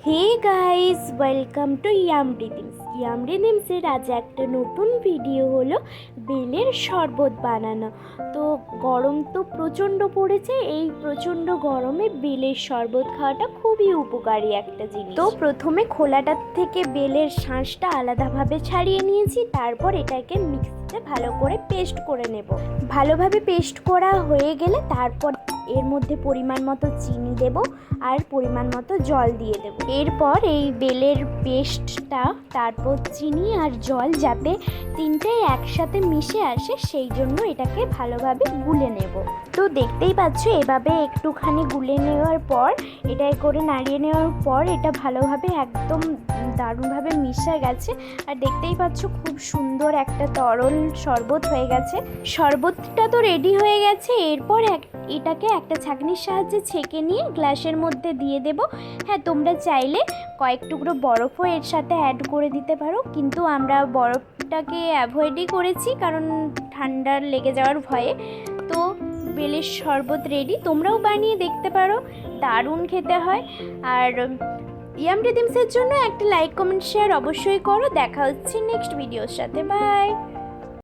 Hey guys, welcome to yum রিদিমসের আজ একটা নতুন ভিডিও হলো বেলের শরবত বানানো। তো গরম তো প্রচণ্ড পড়েছে, এই প্রচণ্ড গরমে বেলের শরবত খাওয়াটা খুবই উপকারী একটা জিনিস। তো প্রথমে খোলাটা থেকে বেলের শাঁসটা আলাদাভাবে ছাড়িয়ে নিয়েছি, তারপর এটাকে মিক্সিতে ভালো করে পেস্ট করে নেব। ভালোভাবে পেস্ট করা হয়ে গেলে তারপর এর মধ্যে পরিমাণ মতো চিনি দেব আর পরিমাণ মতো জল দিয়ে দেব। এরপর এই বেলের পেস্টটা, তারপর চিনি আর জল যাতে তিনটেই একসাথে মিশে আসে সেই জন্য এটাকে ভালোভাবে গুলে নেব। তো দেখতেই পাচ্ছ এভাবে একটুখানি গুলে নেওয়ার পর এটাই করে নাড়িয়ে নেওয়ার পর এটা ভালোভাবে একদম দারুণভাবে মিশে গেছে। আর দেখতেই পাচ্ছ খুব সুন্দর একটা তরল শরবত হয়ে গেছে। শরবতটা তো রেডি হয়ে গেছে। এরপর এটাকে একটা ছাঁকনির সাহায্যে ছেঁকে নিয়ে গ্লাসের মধ্যে দিয়ে দেব। হ্যাঁ, তোমরা চাইলে কয়েক টুকরো বরফও এর সাথে অ্যাড করে দিতে পারো, কিন্তু আমরা বরফটাকে অ্যাভয়েডই করেছি কারণ ঠান্ডার লেগে যাওয়ার ভয়ে। তো বেলের শরবত রেডি, তোমরাও বানিয়ে দেখতে পারো, দারুণ খেতে হয়। আর ইয়াম রিদিমসের জন্য একটা লাইক কমেন্ট শেয়ার অবশ্যই করো। দেখা হচ্ছে নেক্সট ভিডিওর সাথে। বাই।